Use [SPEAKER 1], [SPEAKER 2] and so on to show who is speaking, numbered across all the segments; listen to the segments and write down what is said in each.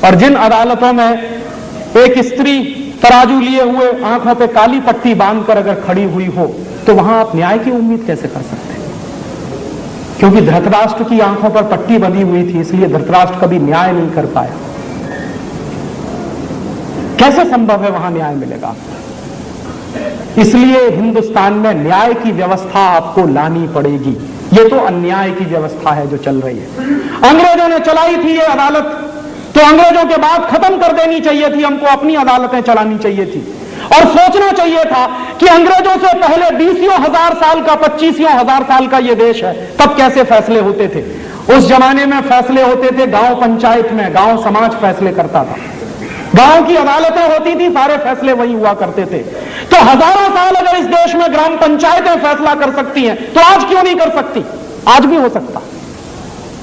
[SPEAKER 1] और जिन अदालतों में एक स्त्री तराजू लिए हुए आंखों पे काली पट्टी बांधकर अगर खड़ी हुई हो, तो वहां आप न्याय की उम्मीद कैसे कर सकते हैं? क्योंकि धृतराष्ट्र की आंखों पर पट्टी बंधी हुई थी, इसलिए धृतराष्ट्र कभी न्याय नहीं कर पाया। कैसे संभव है वहां न्याय मिलेगा? इसलिए हिंदुस्तान में न्याय की व्यवस्था आपको लानी पड़ेगी। ये तो अन्याय की व्यवस्था है जो चल रही है। अंग्रेजों ने चलाई थी ये अदालत, तो अंग्रेजों के बाद खत्म कर देनी चाहिए थी, हमको अपनी अदालतें चलानी चाहिए थी। और सोचना चाहिए था कि अंग्रेजों से पहले 20,000 साल का 25,000 साल का ये देश है, तब कैसे फैसले होते थे। उस जमाने में फैसले होते थे गांव पंचायत में, गांव समाज फैसले करता था, गांव की अदालतें होती थी, सारे फैसले वही हुआ करते थे। तो हजारों साल अगर इस देश में ग्राम पंचायतें फैसला कर सकती हैं, तो आज क्यों नहीं कर सकती? आज भी हो सकता,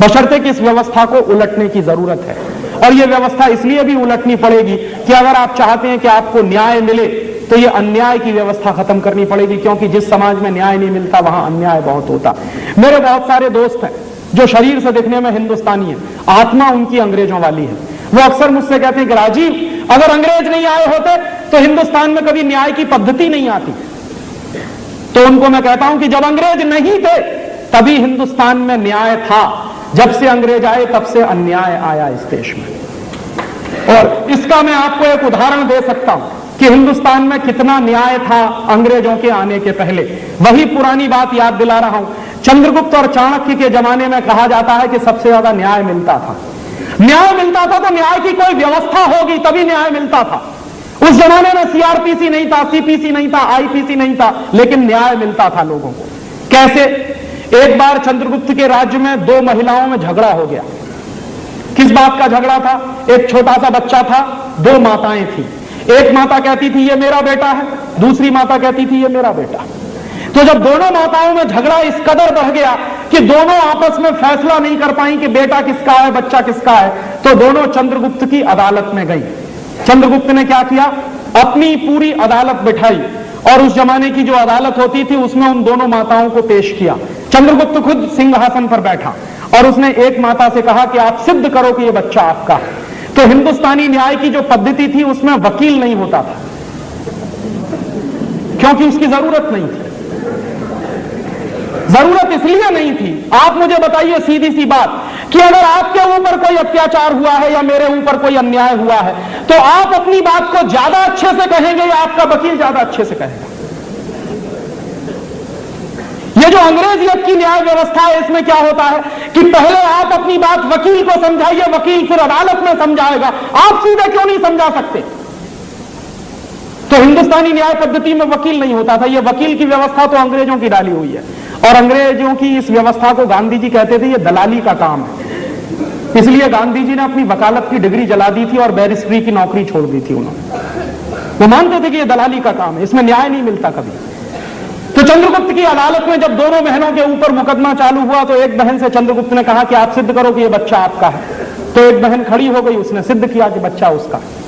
[SPEAKER 1] बशर्ते कि इस व्यवस्था को उलटने की जरूरत है। और यह व्यवस्था इसलिए भी उलटनी पड़ेगी कि अगर आप चाहते हैं कि आपको न्याय मिले, तो यह अन्याय की व्यवस्था खत्म करनी पड़ेगी, क्योंकि जिस समाज में न्याय नहीं मिलता वहां अन्याय बहुत होता। मेरे बहुत सारे दोस्त हैं जो शरीर से दिखने में हिंदुस्तानी है, आत्मा उनकी अंग्रेजों वाली है। वो अक्सर मुझसे कहते हैं कि राजीव, अगर अंग्रेज नहीं आए होते तो हिंदुस्तान में कभी न्याय की पद्धति नहीं आती। तो उनको मैं कहता हूं कि जब अंग्रेज नहीं थे तभी हिंदुस्तान में न्याय था, जब से अंग्रेज आए तब से अन्याय आया इस देश में। और इसका मैं आपको एक उदाहरण दे सकता हूं कि हिंदुस्तान में कितना न्याय था अंग्रेजों के आने के पहले। वही पुरानी बात याद दिला रहा हूं, चंद्रगुप्त और चाणक्य के जमाने में कहा जाता है कि सबसे ज्यादा न्याय मिलता था। न्याय मिलता था तो न्याय की कोई व्यवस्था होगी तभी न्याय मिलता था। उस जमाने में सीआरपीसी नहीं था, सीपीसी नहीं था, आईपीसी नहीं था, लेकिन न्याय मिलता था लोगों को। कैसे? एक बार चंद्रगुप्त के राज्य में 2 महिलाओं में झगड़ा हो गया। किस बात का झगड़ा था? एक छोटा सा बच्चा था, 2 माताएं थी। एक माता कहती थी ये मेरा बेटा है, दूसरी माता कहती थी ये मेरा बेटा। तो जब दोनों माताओं में झगड़ा इस कदर बढ़ गया कि दोनों आपस में फैसला नहीं कर पाई कि बेटा किसका है, बच्चा किसका है, तो दोनों चंद्रगुप्त की अदालत में गई। चंद्रगुप्त ने क्या किया? अपनी पूरी अदालत बिठाई और उस जमाने की जो अदालत होती थी उसमें उन दोनों माताओं को पेश किया। चंद्रगुप्त खुद सिंहासन पर बैठा और उसने एक माता से कहा कि आप सिद्ध करो कि यह बच्चा आपका है। तो हिंदुस्तानी न्याय की जो पद्धति थी उसमें वकील नहीं होता था, क्योंकि उसकी जरूरत नहीं थी। जरूरत इसलिए नहीं थी, आप मुझे बताइए सीधी सी बात कि अगर आपके ऊपर कोई अत्याचार हुआ है या मेरे ऊपर कोई अन्याय हुआ है, तो आप अपनी बात को ज्यादा अच्छे से कहेंगे या आपका वकील ज्यादा अच्छे से कहेगा? ये जो अंग्रेजियत की न्याय व्यवस्था है, इसमें क्या होता है कि पहले आप अपनी बात वकील को समझाइए, वकील फिर अदालत में समझाएगा। आप सीधे क्यों नहीं समझा सकते? तो हिंदुस्तानी न्याय पद्धति में वकील नहीं होता था। ये वकील की व्यवस्था तो अंग्रेजों की डाली हुई है, और अंग्रेजों की इस व्यवस्था को गांधी जी कहते थे ये दलाली का काम है। इसलिए गांधी जी ने अपनी वकालत की डिग्री जला दी थी और बैरिस्ट्री की नौकरी छोड़ दी थी उन्होंने। वो मानते थे कि ये दलाली का काम है, इसमें न्याय नहीं मिलता कभी। तो चंद्रगुप्त की अदालत में जब दोनों बहनों के ऊपर मुकदमा चालू हुआ, तो एक बहन से चंद्रगुप्त ने कहा कि आप सिद्ध करो कि ये बच्चा आपका है। तो एक बहन खड़ी हो गई, उसने सिद्ध किया कि बच्चा उसका है।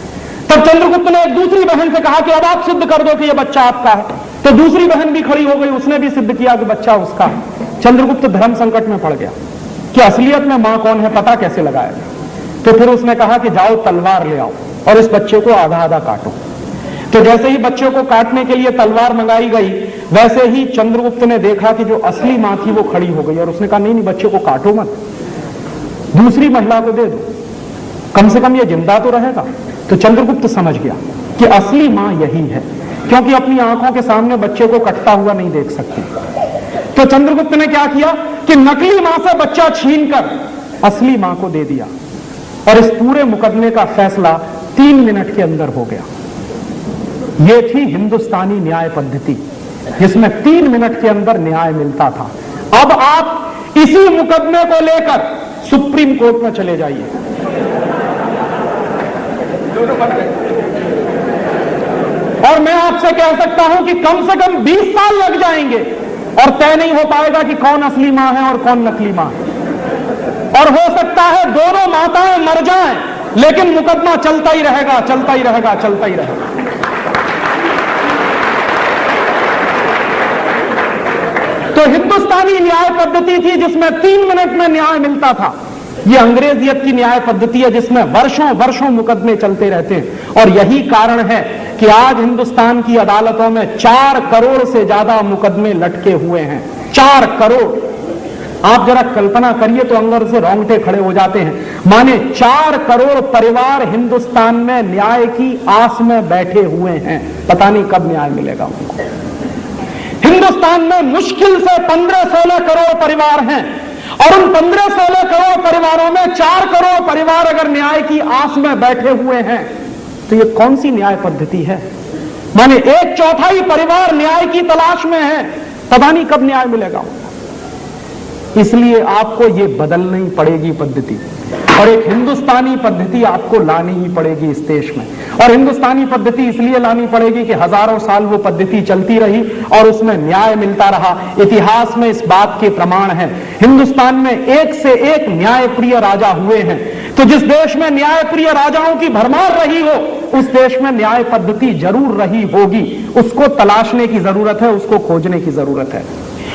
[SPEAKER 1] तब चंद्रगुप्त ने एक दूसरी बहन से कहा कि अब आप सिद्ध कर दो कि ये बच्चा आपका है। तो दूसरी बहन भी खड़ी हो गई, उसने भी सिद्ध किया कि बच्चा उसका है। चंद्रगुप्त धर्म संकट में पड़ गया कि असलियत में मां कौन है पता कैसे लगाएगा। तो फिर उसने कहा कि जाओ तलवार ले आओ और इस बच्चे को आधा आधा काटो। तो जैसे ही बच्चे को काटने के लिए तलवार मंगाई गई, वैसे ही चंद्रगुप्त ने देखा कि जो असली मां थी वो खड़ी हो गई, और उसने कहा नहीं नहीं, बच्चे को काटो मत, दूसरी महिला को दे दो, कम से कम ये जिंदा तो रहेगा। तो चंद्रगुप्त समझ गया कि असली मां यही है, क्योंकि अपनी आंखों के सामने बच्चे को कटता हुआ नहीं देख सकती। तो चंद्रगुप्त ने क्या किया कि नकली मां से बच्चा छीनकर असली मां को दे दिया, और इस पूरे मुकदमे का फैसला 3 मिनट के अंदर हो गया। यह थी हिंदुस्तानी न्याय पद्धति, जिसमें 3 मिनट के अंदर न्याय मिलता था। अब आप इसी मुकदमे को लेकर सुप्रीम कोर्ट में चले जाइए, और मैं आपसे कह सकता हूं कि कम से कम 20 साल लग जाएंगे और तय नहीं हो पाएगा कि कौन असली मां है और कौन नकली मां है। और हो सकता है दोनों माताएं मर जाएं, लेकिन मुकदमा चलता ही रहेगा, चलता ही रहेगा, चलता ही रहेगा। तो हिंदुस्तानी न्याय पद्धति थी जिसमें 3 मिनट में न्याय मिलता था। ये अंग्रेजियत की न्याय पद्धति है जिसमें वर्षों वर्षों मुकदमे चलते रहते हैं। और यही कारण है कि आज हिंदुस्तान की अदालतों में 4 करोड़ से ज्यादा मुकदमे लटके हुए हैं। 4 करोड़, आप जरा कल्पना करिए तो अंदर से रोंगटे खड़े हो जाते हैं। माने 4 करोड़ परिवार हिंदुस्तान में न्याय की आस में बैठे हुए हैं, पता नहीं कब न्याय मिलेगा उनको। हिंदुस्तान में मुश्किल से 15-16 करोड़ परिवार हैं और उन 15-16 करोड़ परिवारों में 4 करोड़ परिवार अगर न्याय की आस में बैठे हुए हैं तो ये कौन सी न्याय पद्धति है? माने 1/4 परिवार न्याय की तलाश में है, पता नहीं कब न्याय मिलेगा। इसलिए आपको ये बदलनी पड़ेगी पद्धति, और एक हिंदुस्तानी पद्धति आपको लानी ही पड़ेगी इस देश में। और हिंदुस्तानी पद्धति इसलिए लानी पड़ेगी कि हजारों साल वो पद्धति चलती रही और उसमें न्याय मिलता रहा। इतिहास में इस बात के प्रमाण है। हिंदुस्तान में एक से एक न्यायप्रिय राजा हुए हैं। तो जिस देश में न्यायप्रिय राजाओं की भरमार रही हो उस देश में न्याय पद्धति जरूर रही होगी। उसको तलाशने की जरूरत है, उसको खोजने की जरूरत है।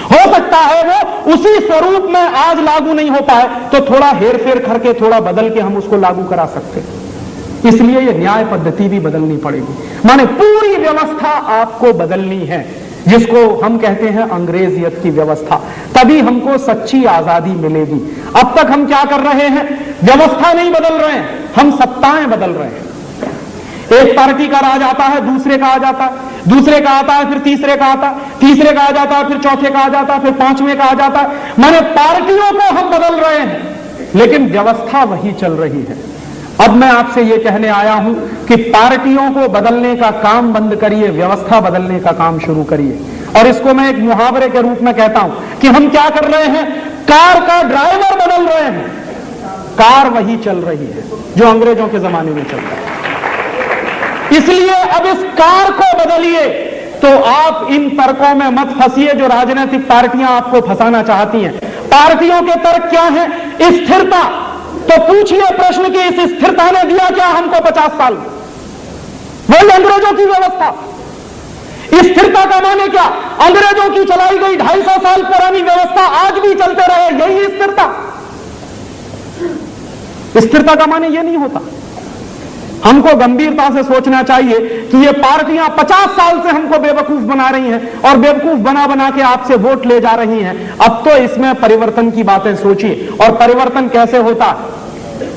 [SPEAKER 1] हो सकता है वो उसी स्वरूप में आज लागू नहीं हो पाए तो थोड़ा हेर फेर करके, थोड़ा बदल के हम उसको लागू करा सकते हैं। इसलिए ये न्याय पद्धति भी बदलनी पड़ेगी। माने पूरी व्यवस्था आपको बदलनी है, जिसको हम कहते हैं अंग्रेजियत की व्यवस्था। तभी हमको सच्ची आजादी मिलेगी। अब तक हम क्या कर रहे हैं? व्यवस्था नहीं बदल रहे हैं, हम सत्ताएं बदल रहे हैं। एक पार्टी का राज आता है, दूसरे का आ जाता है, दूसरे का आता है, फिर तीसरे का आता है, तीसरे का आ जाता है, फिर चौथे का आ जाता है, फिर 5वें का आ जाता है। माने पार्टियों को हम बदल रहे हैं लेकिन व्यवस्था वही चल रही है। अब मैं आपसे यह कहने आया हूं कि पार्टियों को बदलने का काम बंद करिए, व्यवस्था बदलने का काम शुरू करिए। और इसको मैं एक मुहावरे के रूप में कहता हूं कि हम क्या कर रहे हैं? कार का ड्राइवर बदल रहे हैं, कार वही चल रही है जो अंग्रेजों के जमाने में चल रहा है। इसलिए अब इस कार को बदलिए। तो आप इन तर्कों में मत फंसिए जो राजनीतिक पार्टियां आपको फंसाना चाहती हैं। पार्टियों के तर्क क्या है? स्थिरता। तो पूछिए प्रश्न कि इस स्थिरता ने दिया क्या हमको 50 साल? वही अंग्रेजों की व्यवस्था। स्थिरता का माने क्या? अंग्रेजों की चलाई गई 250 साल पुरानी व्यवस्था आज भी चलते रहे, यही स्थिरता। स्थिरता का माने यह नहीं होता। हमको गंभीरता से सोचना चाहिए कि ये पार्टियां 50 साल से हमको बेवकूफ बना रही हैं और बेवकूफ बना बना के आपसे वोट ले जा रही हैं। अब तो इसमें परिवर्तन की बातें सोचिए। और परिवर्तन कैसे होता है?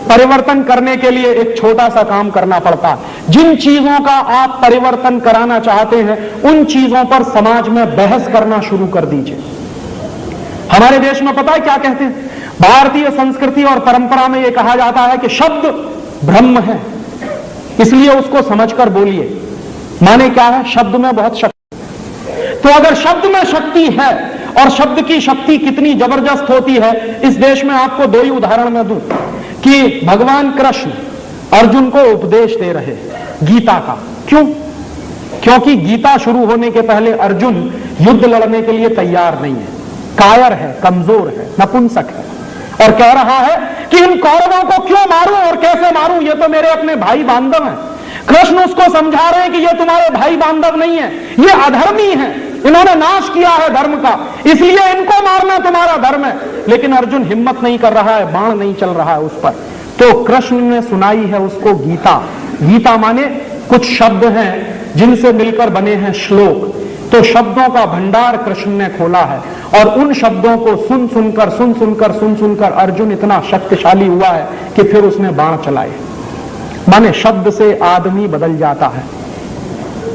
[SPEAKER 1] परिवर्तन करने के लिए एक छोटा सा काम करना पड़ता है। जिन चीजों का आप परिवर्तन कराना चाहते हैं उन चीजों पर समाज में बहस करना शुरू कर दीजिए। हमारे देश में पता है क्या कहते हैं? भारतीय संस्कृति और परंपरा में यह कहा जाता है कि शब्द ब्रह्म है, इसलिए उसको समझकर बोलिए। माने क्या है? शब्द में बहुत शक्ति। तो अगर शब्द में शक्ति है और शब्द की शक्ति कितनी जबरदस्त होती है, इस देश में आपको 2 ही उदाहरण मैं दूं कि भगवान कृष्ण अर्जुन को उपदेश दे रहे गीता का। क्यों? क्योंकि गीता शुरू होने के पहले अर्जुन युद्ध लड़ने के लिए तैयार नहीं है, कायर है, कमजोर है, नपुंसक है और कह रहा है कि इन कौरवों को क्यों मारूं और कैसे मारूं, ये तो मेरे अपने भाई बांधव हैं। कृष्ण उसको समझा रहे हैं कि ये तुम्हारे भाई बांधव नहीं है, ये अधर्मी हैं, इन्होंने नाश किया है धर्म का, इसलिए इनको मारना तुम्हारा धर्म है। लेकिन अर्जुन हिम्मत नहीं कर रहा है, बाण नहीं चल रहा है उस पर। तो कृष्ण ने सुनाई है उसको गीता। गीता माने कुछ शब्द हैं जिनसे मिलकर बने हैं श्लोक। तो शब्दों का भंडार कृष्ण ने खोला है और उन शब्दों को सुन सुनकर अर्जुन इतना शक्तिशाली हुआ है कि फिर उसने बाण चलाए। माने शब्द से आदमी बदल जाता है।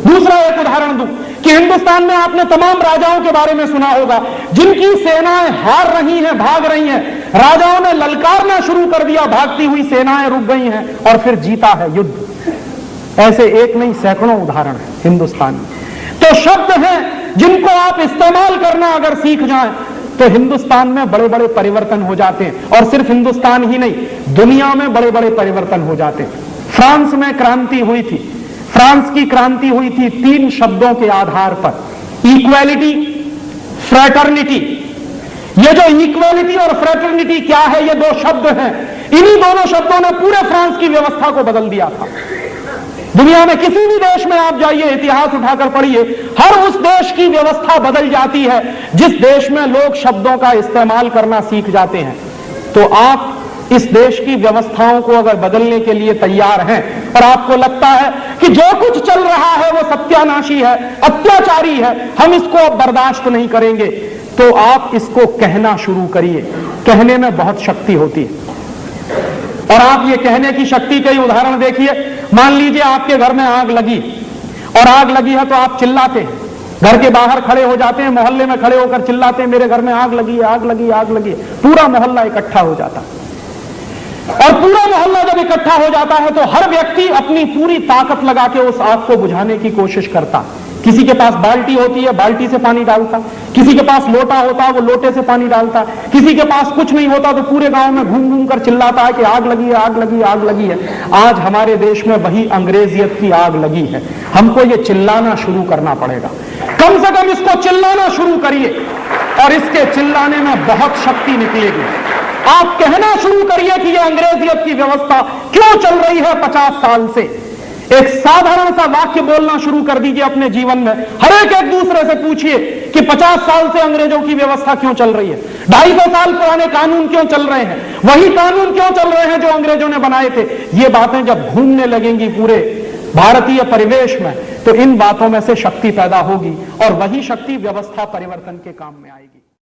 [SPEAKER 1] दूसरा एक उदाहरण दूं कि हिंदुस्तान में आपने तमाम राजाओं के बारे में सुना होगा जिनकी सेनाएं हार रही हैं, भाग रही हैं। राजाओं ने ललकारना शुरू कर दिया, भागती हुई सेनाएं रुक गई हैं और फिर जीता है युद्ध। ऐसे एक नहीं सैकड़ों उदाहरण है हिंदुस्तान में। तो शब्द हैं जिनको आप इस्तेमाल करना अगर सीख जाएं तो हिंदुस्तान में बड़े बड़े परिवर्तन हो जाते हैं। और सिर्फ हिंदुस्तान ही नहीं, दुनिया में बड़े बड़े परिवर्तन हो जाते हैं। फ्रांस में क्रांति हुई थी। फ्रांस की क्रांति हुई थी 3 शब्दों के आधार पर, इक्वालिटी, फ्रेटर्निटी। ये जो इक्वालिटी और फ्रेटर्निटी क्या है? ये 2 शब्द हैं। इन्हीं दोनों शब्दों ने पूरे फ्रांस की व्यवस्था को बदल दिया था। दुनिया में किसी भी देश में आप जाइए, इतिहास उठाकर पढ़िए, हर उस देश की व्यवस्था बदल जाती है जिस देश में लोग शब्दों का इस्तेमाल करना सीख जाते हैं। तो आप इस देश की व्यवस्थाओं को अगर बदलने के लिए तैयार हैं और आपको लगता है कि जो कुछ चल रहा है वो सत्यानाशी है, अत्याचारी है, हम इसको अब बर्दाश्त नहीं करेंगे, तो आप इसको कहना शुरू करिए। कहने में बहुत शक्ति होती है और आप ये कहने की शक्ति के उदाहरण देखिए। मान लीजिए आपके घर में आग लगी और आग लगी है तो आप चिल्लाते हैं, घर के बाहर खड़े हो जाते हैं, मोहल्ले में खड़े होकर चिल्लाते हैं मेरे घर में आग लगी है, आग लगी, आग लगी। पूरा मोहल्ला इकट्ठा हो जाता है और पूरा मोहल्ला जब इकट्ठा हो जाता है तो हर व्यक्ति अपनी पूरी ताकत लगा के उस आग को बुझाने की कोशिश करता। किसी के पास बाल्टी होती है, बाल्टी से पानी डालता, किसी के पास लोटा होता है, वो लोटे से पानी डालता, किसी के पास कुछ नहीं होता तो पूरे गांव में घूम घूम कर चिल्लाता है कि आग लगी है, आग लगी, आग लगी है। आज हमारे देश में वही अंग्रेजियत की आग लगी है। हमको ये चिल्लाना शुरू करना पड़ेगा, कम से कम इसको चिल्लाना शुरू करिए और इसके चिल्लाने में बहुत शक्ति निकलेगी। आप कहना शुरू करिए कि यह अंग्रेजियत की व्यवस्था क्यों चल रही है 50 साल से। एक साधारण सा वाक्य बोलना शुरू कर दीजिए अपने जीवन में। हर एक दूसरे से पूछिए कि 50 साल से अंग्रेजों की व्यवस्था क्यों चल रही है, 250 साल पुराने कानून क्यों चल रहे हैं, वही कानून क्यों चल रहे हैं जो अंग्रेजों ने बनाए थे। ये बातें जब घूमने लगेंगी पूरे भारतीय परिवेश में तो इन बातों में से शक्ति पैदा होगी और वही शक्ति व्यवस्था परिवर्तन के काम में आएगी।